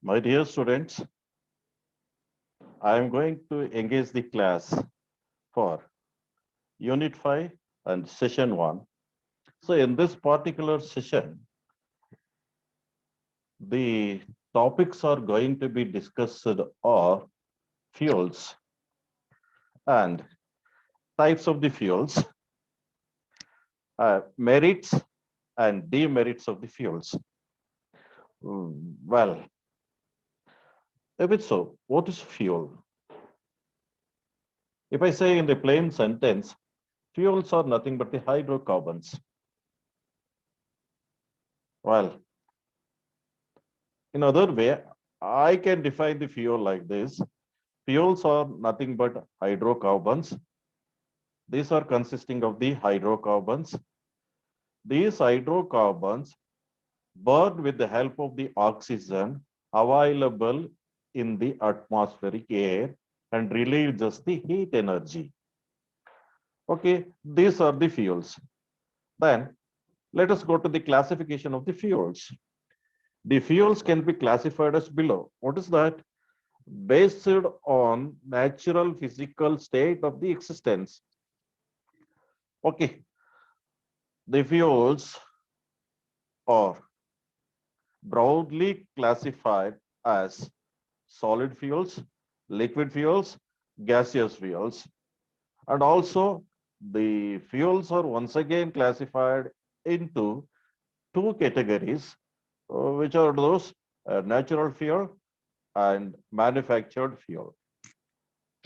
My dear students, I am going to engage the class for Unit 5 and Session 1. So in this particular session, the topics are going to be discussed are fuels and types of the fuels, merits and demerits of the fuels. Well, if it's so, what is fuel? If I say in the plain sentence, fuels are nothing but the hydrocarbons. Well, in other way, I can define the fuel like this. Fuels are nothing but hydrocarbons. These are consisting of the hydrocarbons. These hydrocarbons burn with the help of the oxygen available in the atmospheric air and releases the heat energy. Okay, these are the fuels. Then let us go to the classification of the fuels. The fuels can be classified as below. What is that? Based on natural physical state of the existence. Okay, the fuels are broadly classified as solid fuels, liquid fuels, gaseous fuels, and also the fuels are once again classified into two categories, which are those natural fuel and manufactured fuel.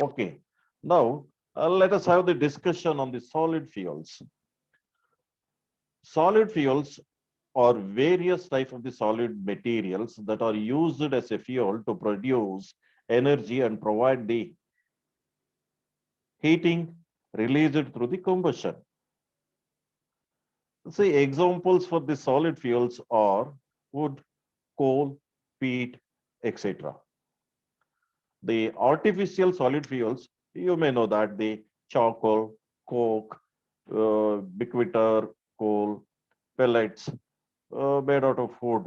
Okay, now let us have the discussion on the solid fuels. Solid fuels are various types of the solid materials that are used as a fuel to produce energy and provide the heating released through the combustion. See, examples for the solid fuels are wood, coal, peat, etc. The artificial solid fuels, you may know that the charcoal, coke, biquitter, coal, pellets made out of wood,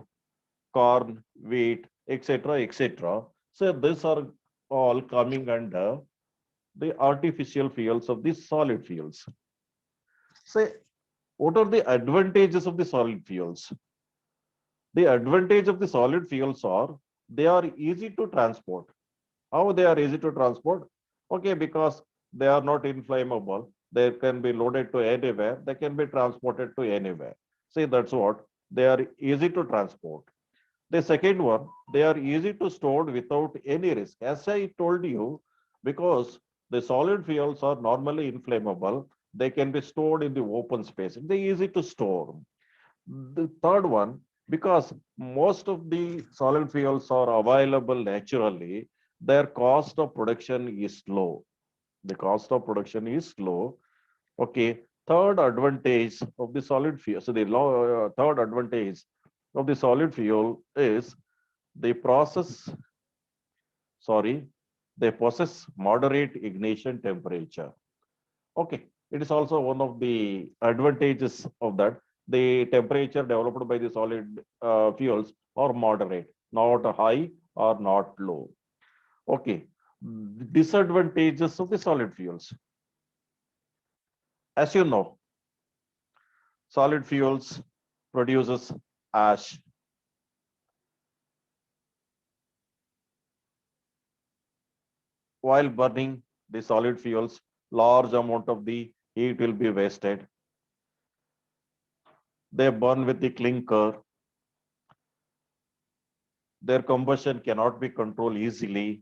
corn, wheat, etc., etc. So these are all coming under the artificial fuels of the solid fuels. Say, what are the advantages of the solid fuels? The advantage of the solid fuels are they are easy to transport. How they are easy to transport? Okay, because they are not inflammable. They can be loaded to anywhere. They can be transported to anywhere. See, that's what they are easy to transport. The second one, they are easy to store without any risk. As I told you, because the solid fuels are normally inflammable, they can be stored in the open space. They're easy to store. The third one, because most of the solid fuels are available naturally, their cost of production is low. The cost of production is low. Okay. Third advantage of the solid fuel. So the third advantage of the solid fuel is they process, sorry, they possess moderate ignition temperature. Okay, it is also one of the advantages of that. The temperature developed by the solid fuels are moderate, not high or not low. Okay, disadvantages of the solid fuels. As you know, solid fuels produces ash. While burning the solid fuels, large amount of the heat will be wasted. They burn with the clinker. Their combustion cannot be controlled easily.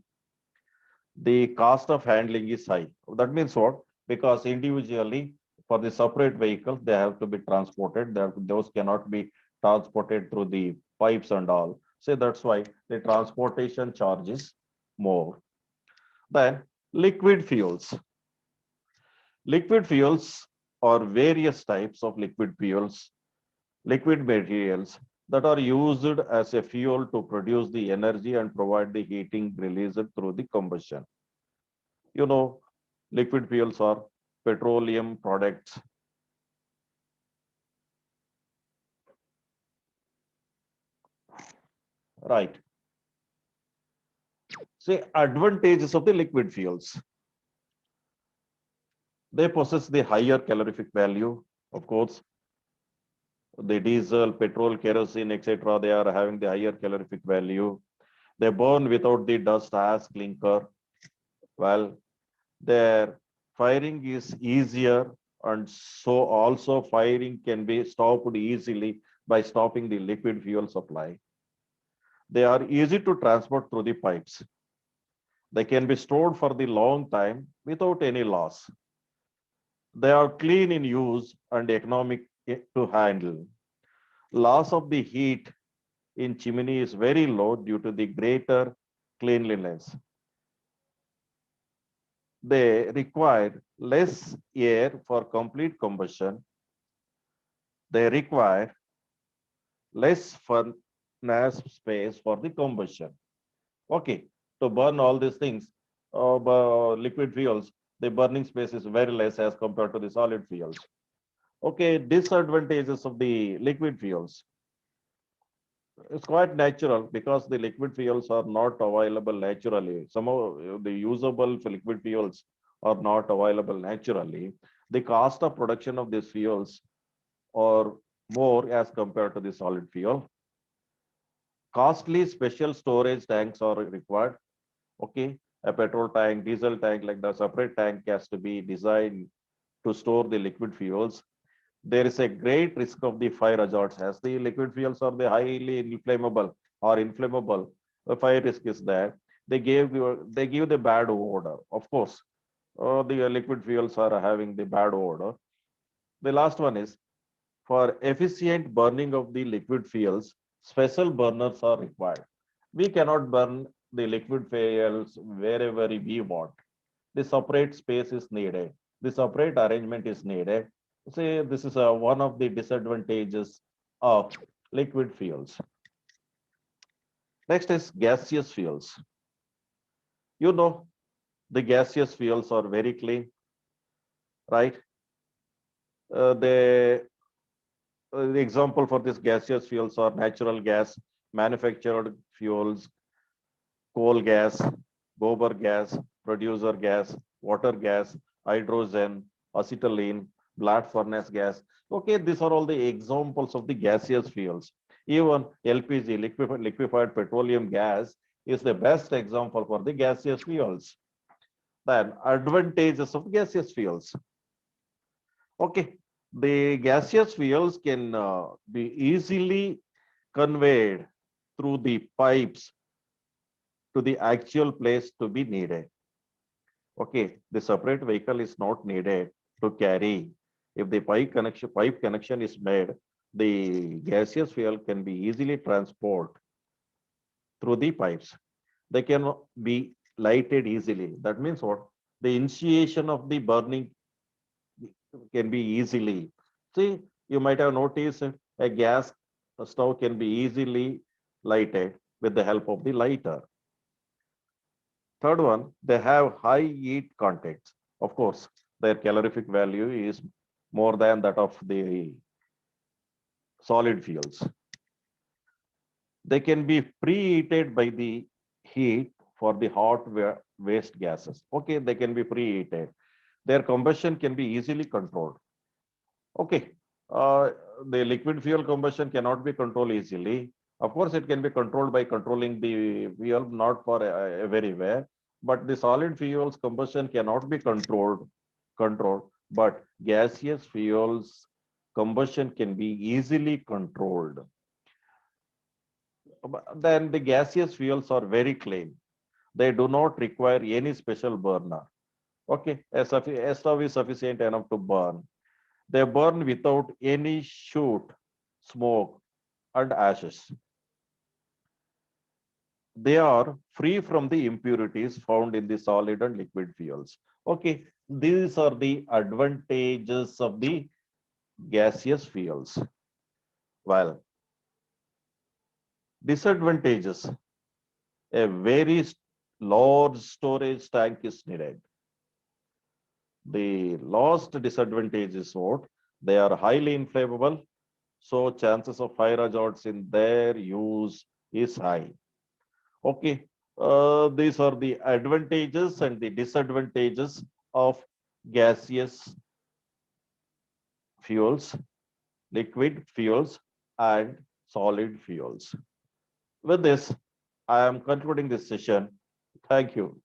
The cost of handling is high. That means what? Because individually, for the separate vehicles, they have to be transported. Those cannot be transported through the pipes and all. So that's why the transportation charge is more. Then liquid fuels. Liquid fuels are various types of liquid fuels, liquid materials that are used as a fuel to produce the energy and provide the heating released through the combustion. You know, liquid fuels are petroleum products, right? Say advantages of the liquid fuels. They possess the higher calorific value. Of course, the diesel, petrol, kerosene, etc. They are having the higher calorific value. They burn without the dust as clinker. Well, their firing is easier, and so also firing can be stopped easily by stopping the liquid fuel supply. They are easy to transport through the pipes. They can be stored for the long time without any loss. They are clean in use and economic to handle. Loss of the heat in chimney is very low due to the greater cleanliness. They require less air for complete combustion. They require less furnace space for the combustion. Okay, to burn all these things, liquid fuels, the burning space is very less as compared to the solid fuels. Okay, disadvantages of the liquid fuels. It's quite natural because the liquid fuels are not available naturally. Some of the usable liquid fuels are not available naturally. The cost of production of these fuels are more as compared to the solid fuel. Costly special storage tanks are required. Okay, a petrol tank, diesel tank, like the separate tank has to be designed to store the liquid fuels. There is a great risk of the fire hazards as the liquid fuels are the highly inflammable or inflammable. The fire risk is there. They give the bad odor. Of course, the liquid fuels are having the bad odor. The last one is for efficient burning of the liquid fuels, special burners are required. We cannot burn the liquid fuels wherever we want. The separate space is needed. The separate arrangement is needed. Say this is one of the disadvantages of liquid fuels. Next is gaseous fuels. You know, the gaseous fuels are very clean, right? The example for this gaseous fuels are natural gas, manufactured fuels, coal gas, gobar gas, producer gas, water gas, hydrogen, acetylene, blast furnace gas. Okay, these are all the examples of the gaseous fuels. Even LPG, liquefied petroleum gas, is the best example for the gaseous fuels. Then advantages of gaseous fuels. Okay, the gaseous fuels can be easily conveyed through the pipes to the actual place to be needed. Okay, the separate vehicle is not needed to carry. If the pipe connection is made, the gaseous fuel can be easily transported through the pipes. They can be lighted easily. That means what? The initiation of the burning can be easily. See, you might have noticed a gas stove can be easily lighted with the help of the lighter. Third one, they have high heat content. Of course, their calorific value is more than that of the solid fuels. They can be preheated by the heat for the hot waste gases. Okay, they can be preheated. Their combustion can be easily controlled. Okay, uh, the liquid fuel combustion cannot be controlled easily. Of course, it can be controlled by controlling the fuel, not for everywhere. But the solid fuels combustion cannot be controlled. But gaseous fuels combustion can be easily controlled. Then the gaseous fuels are very clean. They do not require any special burner. Okay, a stove is sufficient enough to burn. They burn without any soot, smoke, and ashes. They are free from the impurities found in the solid and liquid fuels. Okay, these are the advantages of the gaseous fuels. Well, disadvantages. A very large storage tank is needed. The last disadvantage is what? They are highly inflammable, so chances of fire hazards in their use is high. Okay, These are the advantages and the disadvantages of gaseous fuels, liquid fuels, and solid fuels. With this, I am concluding this session. Thank you.